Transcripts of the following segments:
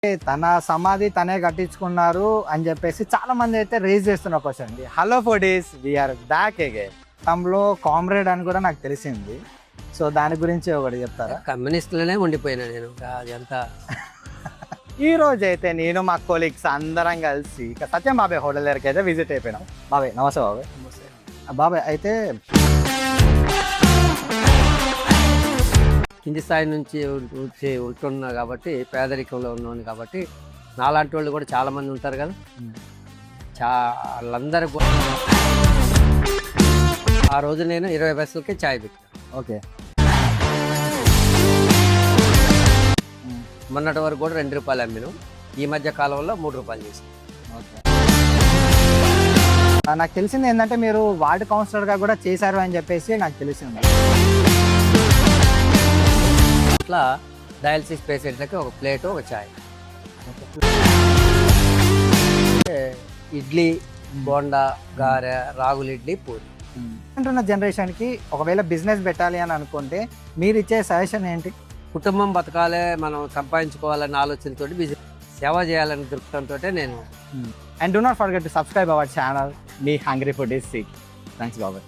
తన సమాధి తనే కట్టించుకున్నారు అని చెప్పేసి చాలా మంది అయితే రేజ్ చేస్తున్న క్వశ్చన్ అండి. Hello foodies, we're back again. తమలో కామ్రేడ్ అని కూడా నాకు తెలిసింది. సో దాని గురించి ఒకటి చెప్తారా? కమ్యూనిస్టులనే ఉండిపోయినా నేను అదంతా. ఈ రోజు అయితే నేను మా కొలీగ్స్ అందరం కలిసి ఇక సత్యం బాబాయ్ హోటల్ దగ్గరికి అయితే విజిట్ అయిపోయినాం. బాబాయ్ నమస్తే. బాబాయ్ బాబాయ్ అయితే కింది స్థాయి నుంచి ఉంటున్నా కాబట్టి, పేదరికంలో ఉన్నాను కాబట్టి, నాలాంటి వాళ్ళు కూడా చాలా మంది ఉంటారు కదా. వాళ్ళందరూ ఆ రోజు నేను 20 పైసలకే ఛాయ్ పెట్టాను. ఓకే. మొన్నటి వరకు కూడా 2 రూపాయలు అమ్మినాం. ఈ మధ్య కాలంలో 3 రూపాయలు చేసాం. ఓకే. నాకు తెలిసింది ఏంటంటే మీరు వార్డు కౌన్సిలర్గా కూడా చేశారు అని చెప్పేసి నాకు తెలిసింది. అట్లా డయాలసిస్ పేషెంట్లకి ఒక ప్లేటు, ఒక ఛాయ్. ఇడ్లీ, బోండా, గారె, రాగులు ఇడ్లీ, పూరి. అంటున్న జనరేషన్కి ఒకవేళ బిజినెస్ పెట్టాలి అని అనుకుంటే మీరు ఇచ్చే సజెషన్ ఏంటి? కుటుంబం బతకాలే, మనం సంపాదించుకోవాలనే ఆలోచనతో బిజినెస్ సేవ చేయాలనే దృక్పథంతో నేను. And do not forget to subscribe our channel మీ హంగ్రీ ఫుడీస్ సీక్. థ్యాంక్స్ బాబాయ్.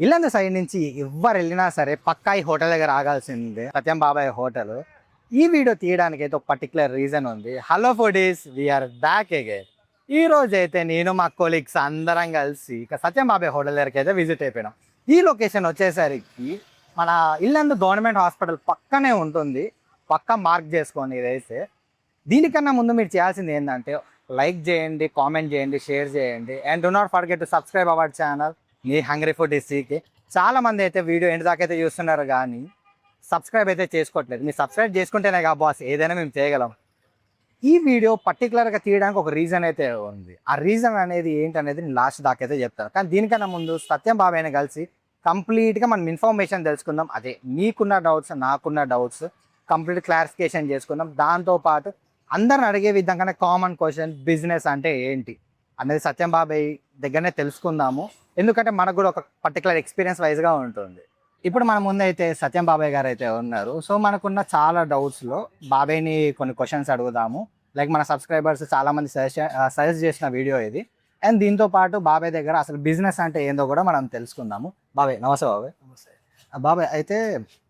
ఇల్లందు సైడ్ నుంచి ఎవరు వెళ్ళినా సరే పక్కా ఈ హోటల్ దగ్గర ఆగాల్సిందే, సత్యం బాబాయ్ హోటల్. ఈ వీడియో తీయడానికి అయితే ఒక పర్టికులర్ రీజన్ ఉంది. Hello foodies, we're back again. ఈ రోజు అయితే నేను మా కొలీగ్స్ అందరం కలిసి ఇక సత్యం బాబాయ్ హోటల్ దగ్గరికి అయితే విజిట్ అయిపోయినాం. ఈ లొకేషన్ వచ్చేసరికి మన ఇల్లందు గవర్నమెంట్ హాస్పిటల్ పక్కనే ఉంటుంది. పక్కా మార్క్ చేసుకోండి ఇదైతే. దీనికన్నా ముందు మీరు చేయాల్సింది ఏంటంటే లైక్ చేయండి, కామెంట్ చేయండి, షేర్ చేయండి. And do not forget to subscribe our channel మీ హంగ్రీ ఫుడీస్ సీక్. చాలా మంది అయితే వీడియో ఎండ్ దాకా అయితే చూస్తున్నారు కానీ సబ్స్క్రైబ్ అయితే చేసుకోవట్లేదు. మీరు సబ్స్క్రైబ్ చేసుకుంటేనే కా బాస్ ఏదైనా మేము చేయగలం. ఈ వీడియో పర్టికులర్గా తీయడానికి ఒక రీజన్ అయితే ఉంది. ఆ రీజన్ అనేది ఏంటనేది నేను లాస్ట్ దాకా అయితే చెప్తాను. కానీ దీనికన్నా ముందు సత్యం బాబాయ్ని కలిసి కంప్లీట్గా మనం ఇన్ఫర్మేషన్ తెలుసుకుందాం. అదే మీకున్న డౌట్స్, నాకున్న డౌట్స్ కంప్లీట్ క్లారిఫికేషన్ చేసుకుందాం. దాంతోపాటు అందరిని అడిగే విధంగానే కామన్ క్వశ్చన్, బిజినెస్ అంటే ఏంటి అనేది సత్యం బాబాయ్ దగ్గరనే తెలుసుకుందాము. ఎందుకంటే మనకు కూడా ఒక పర్టికులర్ ఎక్స్పీరియన్స్ వైజ్గా ఉంటుంది. ఇప్పుడు మన ముందు అయితే సత్యం బాబాయ్ గారు అయితే ఉన్నారు. సో మనకున్న చాలా డౌట్స్లో బాబాయ్ని కొన్ని క్వశ్చన్స్ అడుగుదాము. లైక్ మన సబ్స్క్రైబర్స్ చాలామంది సజెస్ట్ చేసిన వీడియో ఇది. అండ్ దీంతో పాటు బాబాయ్ దగ్గర అసలు బిజినెస్ అంటే ఏందో కూడా మనం తెలుసుకుందాము. బాబాయ్ నమస్తే. బాబాయ్ బాబాయ్ అయితే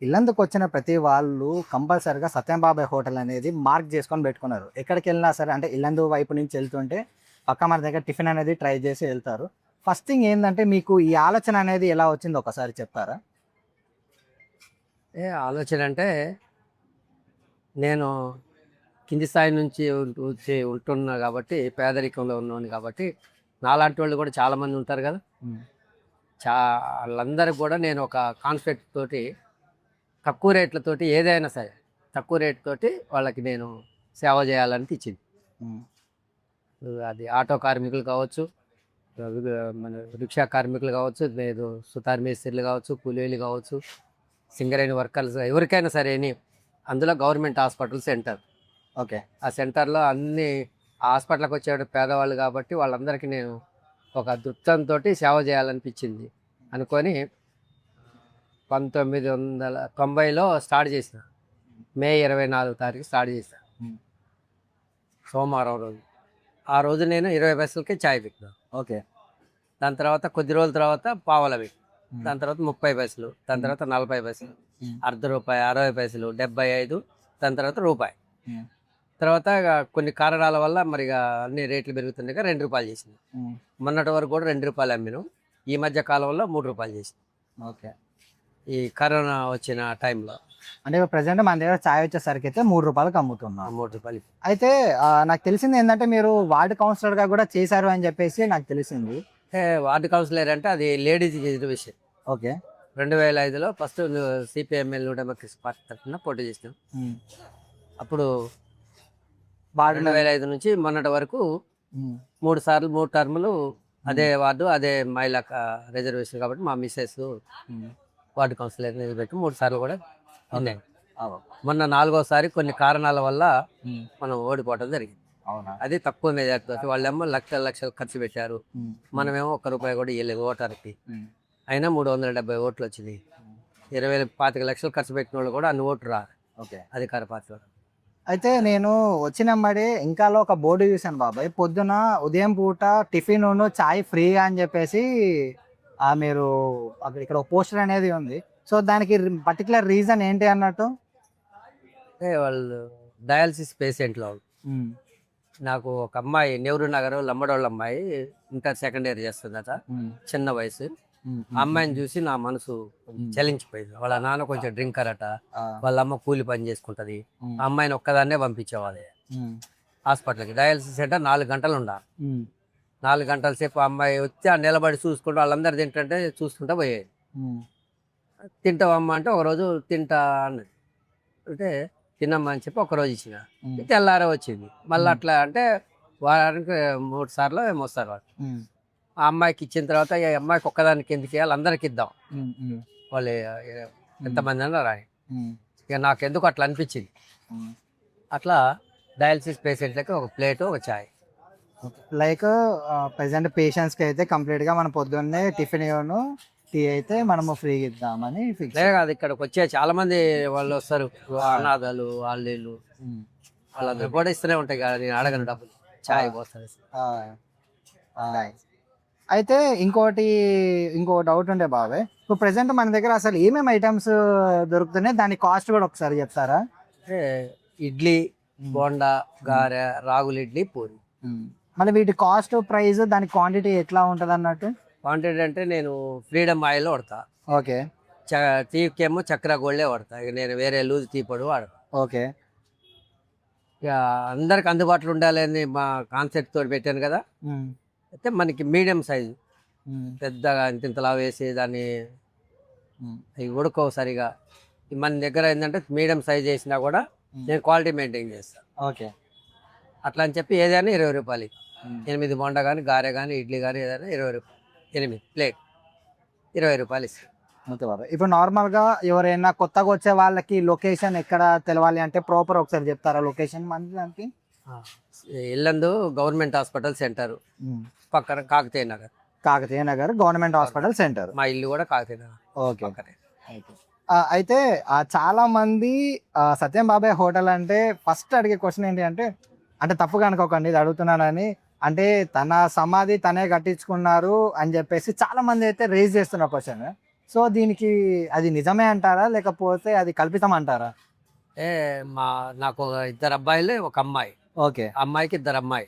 ఇల్లందుకు వచ్చిన ప్రతి వాళ్ళు కంపల్సరీగా సత్యం బాబాయ్ హోటల్ అనేది మార్క్ చేసుకొని పెట్టుకున్నారు. ఎక్కడికి వెళ్ళినా సరే, అంటే ఇల్లందు వైపు నుంచి వెళ్తుంటే పక్క మన దగ్గర టిఫిన్ అనేది ట్రై చేసి వెళ్తారు. ఫస్ట్ థింగ్ ఏంటంటే మీకు ఈ ఆలోచన అనేది ఎలా వచ్చిందో ఒకసారి చెప్తారా? ఆలోచన అంటే, నేను కింది స్థాయి నుంచి ఉంటున్నా కాబట్టి, పేదరికంలో ఉన్నాను కాబట్టి, నాలాంటి వాళ్ళు కూడా చాలామంది ఉంటారు కదా. వాళ్ళందరికీ కూడా నేను ఒక కాన్సెప్ట్ తోటి, తక్కువ రేట్లతోటి ఏదైనా సరే తక్కువ రేట్ తోటి వాళ్ళకి నేను సేవ చేయాలనిపించింది. అది ఆటో కార్మికులు కావచ్చు, మన రిక్షా కార్మికులు కావచ్చు, లేదు సుతార్ మేస్త్రీలు కావచ్చు, కూలీలు కావచ్చు, సింగరేణి వర్కర్స్, ఎవరికైనా సరే. అందులో గవర్నమెంట్ హాస్పిటల్ సెంటర్. ఓకే. ఆ సెంటర్లో అన్ని హాస్పిటల్కి వచ్చే పేదవాళ్ళు కాబట్టి వాళ్ళందరికీ నేను ఒక దృక్పథంతో సేవ చేయాలనిపించింది అనుకొని 1990లో స్టార్ట్ చేసిన. మే 24 తారీఖు స్టార్ట్ చేసిన, సోమవారం రోజు. ఆ రోజు నేను 20 పైసలకే ఛాయ్ పెట్టినా. ఓకే. దాని తర్వాత కొద్ది రోజుల తర్వాత పావలా పెట్టి, దాని తర్వాత 30 పైసలు, దాని తర్వాత 40 పైసలు, అర్ధ రూపాయి, 60 పైసలు, 75, దాని తర్వాత రూపాయి. తర్వాత కొన్ని కారణాల వల్ల మరి అన్ని రేట్లు పెరుగుతున్నాయి, 2 రూపాయలు చేసింది. మొన్నటి వరకు కూడా 2 రూపాయలు అమ్మినాం. ఈ మధ్య కాలంలో 3 రూపాయలు చేసింది. ఓకే. ఈ కరోనా వచ్చిన టైంలో. అంటే ప్రజెంట్ మన దగ్గర ఛాయ్ వచ్చేసరికి అయితే 3 రూపాయలకు అమ్ముతున్నాం. 3 రూపాయలు. అయితే నాకు తెలిసింది ఏంటంటే మీరు వార్డు కౌన్సిలర్గా కూడా చేశారు అని చెప్పేసి నాకు తెలిసింది. వార్డు కౌన్సిలర్ అంటే అది లేడీస్ విషయం. ఓకే. 2005లో first CPIML New Democracy party తరఫున పోటీ చేసినాం. అప్పుడు 2005 నుంచి మొన్నటి వరకు 3 సార్లు 3 టర్ములు అదే వార్డు, అదే మహిళా రిజర్వేషన్ కాబట్టి మా మిస్సెస్ వార్డు కౌన్సిలర్ నిలబెట్టి 3 సార్లు కూడా ఉన్నాయి. మొన్న 4వసారి కొన్ని కారణాల వల్ల మనం ఓడిపోవడం జరిగింది. అది తక్కువ మెజార్టీతో. వాళ్ళేమో లక్షలు ఖర్చు పెట్టారు, మనమేమో 1 రూపాయి కూడా ఇవ్వలేదు ఓటర్కి. అయినా 370 ఓట్లు వచ్చినాయి. 25 లక్షలు ఖర్చు పెట్టిన వాళ్ళు కూడా అన్ని ఓట్లు రాదు. ఓకే. అధికార పార్టీ. అయితే నేను వచ్చినమ్మడే ఇంకాలో ఒక బోర్డు చూశాను బాబాయ్, పొద్దున ఉదయం పూట టిఫిన్ చాయ్ ఫ్రీగా అని చెప్పేసి మీరు అక్కడ ఇక్కడ ఒక పోస్టర్ అనేది ఉంది. సో దానికి పర్టికులర్ రీజన్ ఏంటి అన్నట్టు? అంటే వాళ్ళు డయాలసిస్ పేషెంట్లో నాకు ఒక అమ్మాయి నెహ్రూ నగర్ లంబడోళ్ళ అమ్మాయి ఇంటర్ సెకండ్ ఇయర్ చేస్తుందట, చిన్న వయసు. ఆ అమ్మాయిని చూసి నా మనసు చలించిపోయింది. వాళ్ళ నాన్న కొంచెం డ్రింకర్ అట, వాళ్ళ అమ్మ కూలి పని చేసుకుంటది. ఆ అమ్మాయిని ఒక్కదాన్నే పంపించేవాళ్ళు హాస్పిటల్కి. డయాలసిస్ సెంటర్ 4 గంటలు ఉండాలి. 4 గంటల సేపు ఆ అమ్మాయి వచ్చి ఆ నిలబడి చూసుకుంటూ వాళ్ళందరూ తింటుంటే చూసుకుంటూ పోయేది. తింటావమ్మా అంటే ఒకరోజు తింటా అన్నది. అంటే తినమ్మా అని చెప్పి ఒకరోజు ఇచ్చిన, తెల్లారే వచ్చింది. మళ్ళీ అట్లా అంటే వారానికి 3 సార్లు ఏమో వస్తారు వాళ్ళు. ఆ అమ్మాయికి ఇచ్చిన తర్వాత ఈ అమ్మాయికి ఒక్కదానికి ఎందుకు ఇవ్వాలి, అందరికి ఇద్దాం, వాళ్ళు ఎంతమంది అన్నా రాని. ఇక నాకు ఎందుకు అట్లా అనిపించింది. అట్లా డయాలసిస్ పేషెంట్లకి ఒక ప్లేట్ ఒక చాయ్. లైక్ ప్రజెంట్ పేషెంట్స్కి అయితే కంప్లీట్గా మనం పొద్దున్నే టిఫిన్ టీ అయితే మనము ఫ్రీగా ఇద్దామని ఫిక్స్. లే కాదు, ఇక్కడికి వచ్చే చాలా మంది వాళ్ళు వస్తారు, అనాథాలు వాళ్ళు వాళ్ళందరూ కూడా ఇస్తూనే ఉంటాయి కదా, నేను అడగను డబ్బులు, చాయ్ పోస్తారు. అయితే ఇంకో డౌట్ ఉండే బాబాయ్, ఇప్పుడు ప్రెసెంట్ మన దగ్గర అసలు ఏమేమి ఐటమ్స్ దొరుకుతున్నాయి, దాని కాస్ట్ కూడా ఒకసారి చెప్తారా? అంటే ఇడ్లీ, బోండా, గారె, రాగులు ఇడ్లీ, పూరి. మళ్ళీ వీటి కాస్ట్ ప్రైస్ దాని క్వాంటిటీ ఎట్లా ఉంటుంది అన్నట్టు? క్వాంటిటీ అంటే నేను ఫ్రీడమ్ ఆయిల్ వాడతా. ఓకే. తీకేమో చక్ర గోల్డే వాడతా. ఇక నేను వేరే లూజ్ తీపడు వాడతా. ఓకే. ఇక అందరికి అందుబాటులో ఉండాలని మా కాన్సెప్ట్ తోటి పెట్టాను కదా. అయితే మనకి మీడియం సైజు, పెద్దగా ఇంతలా వేసి దాన్ని అవి ఉడకవు సరిగా. మన దగ్గర ఏంటంటే మీడియం సైజ్ వేసినా కూడా నేను క్వాలిటీ మెయింటైన్ చేస్తాను. ఓకే. అట్లా అని చెప్పి ఏదైనా 20 రూపాయలు. 8 బొండ కానీ, గారె కానీ, ఇడ్లీ కానీ ఏదైనా 20 రూపాయలు. 8 ప్లేట్ 20 రూపాయలు ఇస్తాను. ఇప్పుడు నార్మల్గా ఎవరైనా కొత్తగా వచ్చే వాళ్ళకి లొకేషన్ ఎక్కడ తెలవాలి అంటే ప్రాపర్ ఒకసారి చెప్తారా లొకేషన్? మన దానికి ఇల్లందు గవర్నమెంట్ హాస్పిటల్ సెంటర్ పక్కన Kakatiya Nagar government hospital centre. మా ఇల్లు కూడా కాకతీయ నగర్. ఓకే. అయితే చాలా మంది సత్యం బాబాయ్ హోటల్ అంటే ఫస్ట్ అడిగే క్వశ్చన్ ఏంటి అంటే తప్పుగా అనుకోకండి ఇది అడుగుతున్నానని, అంటే తన సమాధి తనే కట్టించుకున్నారు అని చెప్పేసి చాలా మంది అయితే రేజ్ చేస్తున్న క్వశ్చన్. సో దీనికి అది నిజమే అంటారా లేకపోతే అది కల్పితం అంటారా? నాకు 2 అబ్బాయిలు, ఒక అమ్మాయి. ఓకే. అమ్మాయికి 2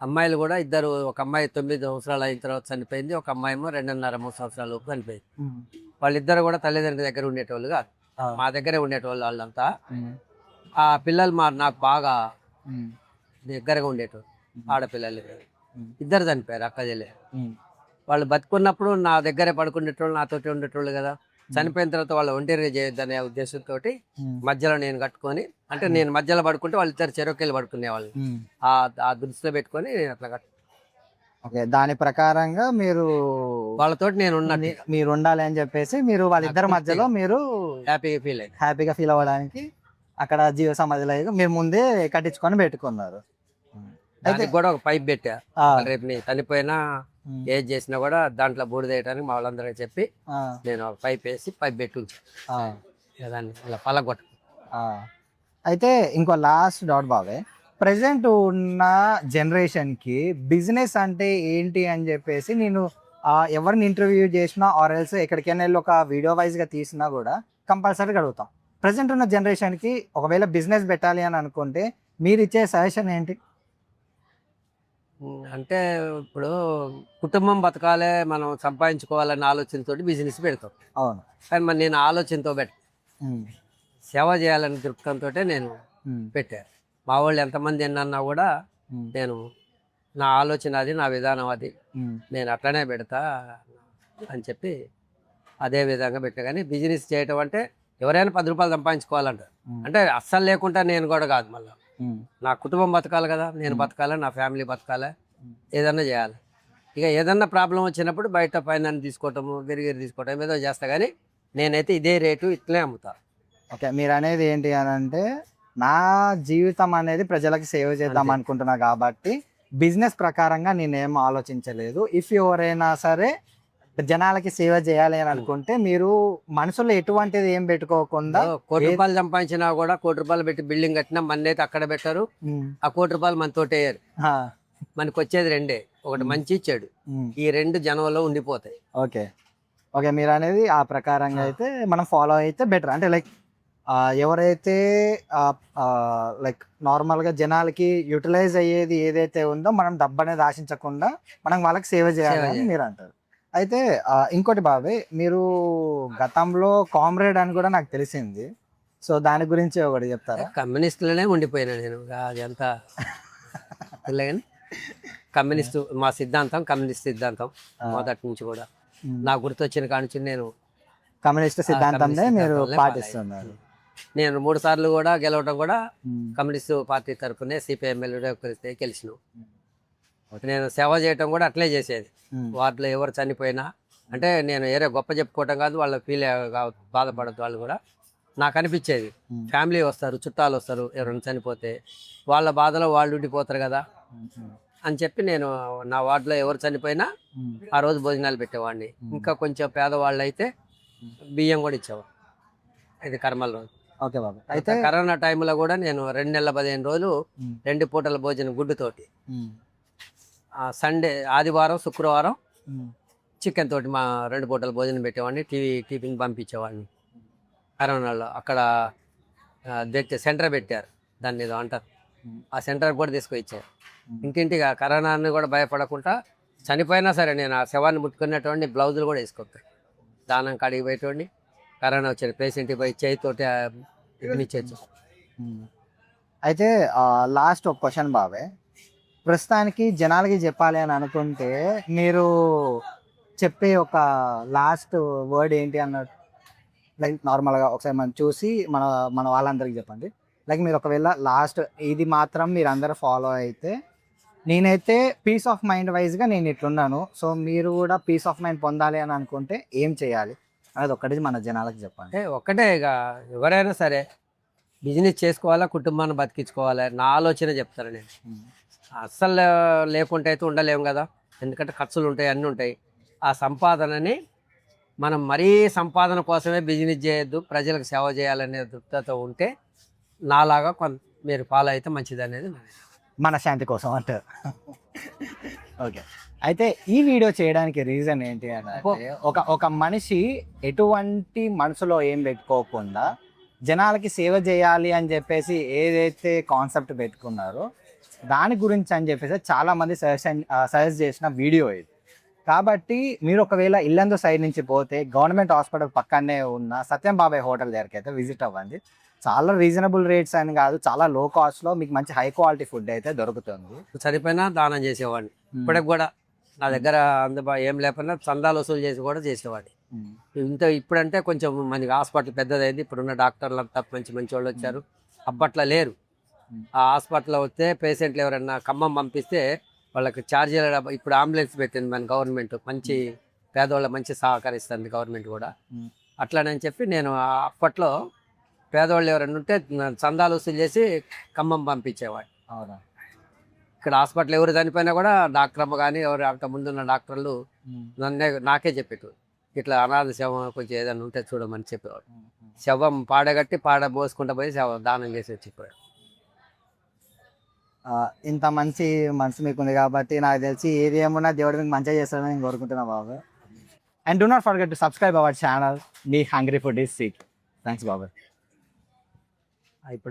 అమ్మాయిలు కూడా ఇద్దరు. ఒక అమ్మాయి 9 సంవత్సరాలు అయిన తర్వాత చనిపోయింది, ఒక అమ్మాయి ఏమో 2.5-3 సంవత్సరాల లోపు చనిపోయింది. వాళ్ళిద్దరు కూడా తల్లిదండ్రుల దగ్గర ఉండేటోళ్ళు కాదు, మా దగ్గరే ఉండేటోళ్ళు వాళ్ళంతా. ఆ పిల్లలు నాకు బాగా దగ్గరగా ఉండేటోళ్ళు, ఆడపిల్లలు. ఇద్దరు చనిపోయారు, అక్క చెల్లె. వాళ్ళు బతుకున్నప్పుడు నా దగ్గరే పడుకునేటోళ్ళు, నాతోటి ఉండేటోళ్ళు కదా. చనిపోయిన తర్వాత వాళ్ళు ఒంటరిగా చేయొద్దనే ఉద్దేశంతో మధ్యలో నేను కట్టుకొని, అంటే నేను మధ్యలో పడుకుంటే వాళ్ళిద్దరు చెరొకేళ్ళు పడుకునే వాళ్ళు. ఆ దృష్టిలో పెట్టుకొని నేను అట్లా కట్టు. ఓకే. దాని ప్రకారంగా మీరు వాళ్ళతోటి నేను మీరు ఉండాలి అని చెప్పేసి మీరు వాళ్ళిద్దరి మధ్యలో మీరు హ్యాపీగా ఫీల్ అవ్వడానికి అక్కడ జీవ సమాధిలో మీరు ముందే కట్టించుకొని పెట్టుకున్నారు. అయితే కూడా ఒక పైప్ పెట్టా, రేపు నేను చనిపోయినా ఏది చేసినా కూడా దాంట్లో బూడిదేయడానికి మా వాళ్ళందరూ చెప్పి నేను ఒక పైప్ వేసి పైప్ పెట్టి దాన్ని ఇలా పలగొట్ట. అయితే ఇంకో లాస్ట్ డౌట్ బాబాయ్, ప్రజెంట్ ఉన్న జనరేషన్కి బిజినెస్ అంటే ఏంటి అని చెప్పేసి నేను ఎవరిని ఇంటర్వ్యూ చేసినా ఆర్ ఎల్స్ ఎక్కడికైనా వెళ్ళి ఒక వీడియో వైజ్గా తీసినా కూడా కంపల్సరీగా అడుగుతాం. ప్రజెంట్ ఉన్న జనరేషన్కి ఒకవేళ బిజినెస్ పెట్టాలి అని అనుకుంటే మీరు ఇచ్చే సజెషన్ ఏంటి? అంటే ఇప్పుడు కుటుంబం బతకాలే, మనం సంపాదించుకోవాలనే ఆలోచనతో బిజినెస్ పెడతాం. అవును. కానీ మరి నేను ఆలోచనతో సేవ చేయాలనే దృక్పథంతో నేను పెట్టాను. మా వాళ్ళు ఎంతమంది ఎన్నన్నా కూడా నేను నా ఆలోచన అది, నా విధానం అది, నేను అట్లనే పెడతా అని చెప్పి అదే విధంగా పెట్టా. కానీ బిజినెస్ చేయటం అంటే ఎవరైనా 10 రూపాయలు సంపాదించుకోవాలంటారు, అంటే అస్సలు లేకుండా నేను కూడా కాదు. మళ్ళీ నా కుటుంబం బతకాలి కదా, నేను బతకాలి, నా ఫ్యామిలీ బతకాలి, ఏదన్నా చేయాలి. ఇక ఏదన్నా ప్రాబ్లం వచ్చినప్పుడు బయట ఫైనాన్స్ తీసుకోవటము, గిరిగిరి తీసుకోవటం ఏదో చేస్తా. కానీ నేనైతే ఇదే రేటు ఇట్లే అమ్ముతా. ఓకే. మీరు అనేది ఏంటి అని అంటే నా జీవితం అనేది ప్రజలకు సేవ చేద్దాం అనుకుంటున్నా కాబట్టి బిజినెస్ ప్రకారంగా నేనేం ఆలోచించలేదు. ఇఫ్ ఎవరైనా సరే జనాలకి సేవ చేయాలి అని అనుకుంటే మీరు మనసులో ఎటువంటిది ఏం పెట్టుకోకుండా ₹1,00,00,000 సంపాదించినా కూడా ₹1,00,00,000 పెట్టి బిల్డింగ్ కట్టినా మనైతే అక్కడ పెట్టరు. ఆ ₹1,00,00,000 మనతోటి వేయరు. ఆ, మనకు వచ్చేది రెండే, ఒకటి మంచి చెడు. ఈ రెండు జనంలో ఉండిపోతాయి. ఓకే ఓకే మీరు అనేది ఆ ప్రకారంగా అయితే మనం ఫాలో అయితే బెటర్. అంటే లైక్ ఎవరైతే లైక్ నార్మల్గా జనాలకి యూటిలైజ్ అయ్యేది ఏదైతే ఉందో మనం డబ్బు అనేది ఆశించకుండా మనం వాళ్ళకి సేవ చేయాలని మీరు అంటారు. అయితే ఇంకోటి బాబాయ్, మీరు గతంలో కామ్రేడ్ అని కూడా నాకు తెలిసింది. సో దాని గురించి ఒకటి చెప్తారా? కమ్యూనిస్టులనే ఉండిపోయినా నేను. అది అంతా కానీ కమ్యూనిస్టు మా సిద్ధాంతం కమ్యూనిస్ట్ సిద్ధాంతం మొదటి నుంచి కూడా నాకు గుర్తొచ్చిన కాడి నుంచి నేను కమ్యూనిస్ట్ సిద్ధాంతాన్ని మీరు పాటిస్తున్నారు. నేను 3 సార్లు కూడా గెలవడం కూడా కమ్యూనిస్ట్ పార్టీ తరఫునే సిపిఎం గెలిచిన. నేను సేవ చేయటం కూడా అట్లే చేసేది. వాటిలో ఎవరు చనిపోయినా అంటే నేను ఏరే గొప్ప చెప్పుకోవటం కాదు, వాళ్ళ ఫీల్ బాధపడద్దు. వాళ్ళు కూడా నాకు అనిపించేది, ఫ్యామిలీ వస్తారు, చుట్టాలు వస్తారు, ఎవరైనా చనిపోతే వాళ్ళ బాధలో వాళ్ళు ఉండిపోతారు కదా అని చెప్పి నేను నా వార్డులో ఎవరు చనిపోయినా ఆ రోజు భోజనాలు పెట్టేవాడిని. ఇంకా కొంచెం పేదవాళ్ళు అయితే బియ్యం కూడా ఇచ్చేవాడు. ఇది కర్మల రోజు. ఓకే బాబు. అయితే కరోనా టైంలో కూడా నేను 2 నెలల 15 రోజులు 2 పూటల భోజనం గుడ్డుతోటి, సండే ఆదివారం శుక్రవారం చికెన్ తోటి మా 2 పూటల భోజనం పెట్టేవాడిని. టిఫిన్ పంపించేవాడిని. కరోనాలో అక్కడ సెంటర్ పెట్టారు, దాన్ని ఏదో అంటారు, ఆ సెంటర్ కూడా తీసుకొచ్చారు. ఇంటింటిగా కరోనాని కూడా భయపడకుండా చనిపోయినా సరే నేను ఆ శవాన్ని ముట్టుకునేటువంటి బ్లౌజులు కూడా వేసుకోతాను. దానం కాడికి పోయేటోడిని, కరోనా వచ్చిన పేషెంట్కి పోయి చేతితోటి ఇచ్చేచ్చు. అయితే లాస్ట్ ఒక క్వశ్చన్ బాబాయ్, ప్రస్తుతానికి జనాలకి చెప్పాలి అని అనుకుంటే మీరు చెప్పే ఒక లాస్ట్ వర్డ్ ఏంటి అన్నట్టు? లైక్ నార్మల్గా ఒకసారి మనం చూసి మన వాళ్ళందరికీ చెప్పండి. లైక్ మీరు ఒకవేళ లాస్ట్ ఇది మాత్రం మీరు అందరూ ఫాలో అయితే, నేనైతే పీస్ ఆఫ్ మైండ్ వైజ్గా నేను ఇట్లున్నాను, సో మీరు కూడా పీస్ ఆఫ్ మైండ్ పొందాలి అని అనుకుంటే ఏం చేయాలి అనేది ఒక్కటి మన జనాలకు చెప్పండి. ఒక్కటే, ఇక ఎవరైనా సరే బిజినెస్ చేసుకోవాలా, కుటుంబాన్ని బతికించుకోవాలి, నా ఆలోచన చెప్తాను నేను. అస్సలు లేకుంటే అయితే ఉండలేము కదా, ఎందుకంటే ఖర్చులు ఉంటాయి, అన్నీ ఉంటాయి. ఆ సంపాదనని మనం మరీ సంపాదన కోసమే బిజినెస్ చేయొద్దు, ప్రజలకు సేవ చేయాలనే దృక్పథంతో ఉంటే నాలాగా మీరు ఫాలో అయితే మంచిది అనేది మన శాంతి కోసం అంటారు. ఓకే. అయితే ఈ వీడియో చేయడానికి రీజన్ ఏంటి అంటే, ఒక మనిషి ఎటువంటి మనసులో ఏం పెట్టుకోకుండా జనాలకి సేవ చేయాలి అని చెప్పేసి ఏదైతే కాన్సెప్ట్ పెట్టుకున్నారో దాని గురించి అని చెప్పేసి చాలామంది సజెస్ట్ చేసిన వీడియో ఇది. కాబట్టి మీరు ఒకవేళ ఇల్లందు సైడ్ నుంచి పోతే గవర్నమెంట్ హాస్పిటల్ పక్కనే ఉన్న సత్యం బాబాయ్ హోటల్ దగ్గరికి అయితే విజిట్ అవ్వండి. చాలా రీజనబుల్ రేట్స్ అని కాదు, చాలా లో కాస్ట్లో మీకు మంచి హై క్వాలిటీ ఫుడ్ అయితే దొరుకుతుంది. సరిపోయినా దానం చేసేవాడిని. ఇప్పటికి కూడా నా దగ్గర ఏం లేకపోయినా చందాలు వసూలు చేసి కూడా చేసేవాడిని. ఇప్పుడంటే కొంచెం మనకి హాస్పిటల్ పెద్దదైంది, ఇప్పుడున్న డాక్టర్లు అంతా మంచి వాళ్ళు వచ్చారు, అప్పట్లో లేరు. ఆ హాస్పిటల్లో వస్తే పేషెంట్లు ఎవరైనా ఖమ్మం పంపిస్తే వాళ్ళకి ఛార్జీలు, ఇప్పుడు అంబులెన్స్ పెట్టింది మన గవర్నమెంట్, మంచి పేదవాళ్ళ మంచి సహకరిస్తుంది గవర్నమెంట్ కూడా. అట్లానని చెప్పి నేను అప్పట్లో పేదవాళ్ళు ఎవరైనా ఉంటే చందాలు వసూలు చేసి ఖమ్మం పంపించేవాడు. అవునా? ఇక్కడ హాస్పిటల్ ఎవరు చనిపోయినా కూడా డాక్టర్ అమ్మ కానీ ఎవరు అంత ముందున్న డాక్టర్లు నాకే చెప్పేవారు, ఇట్లా అనాథ శవం కొంచెం ఏదైనా ఉంటే చూడమని చెప్పేవాడు. శవం పాడగట్టి పోసుకుంటూ పోయి దానం చేసి చెప్పాడు. ఇంత మంచి మనసు మీకు ఉంది కాబట్టి నాకు తెలిసి ఏది ఏమున్నా దేవుడు మీకు మంచిగా చేస్తాడని నేను కోరుకుంటున్నా బాబు. And do not forget to subscribe our channel, మీ hungry food is seek. Thanks బాబు. ఇప్పుడు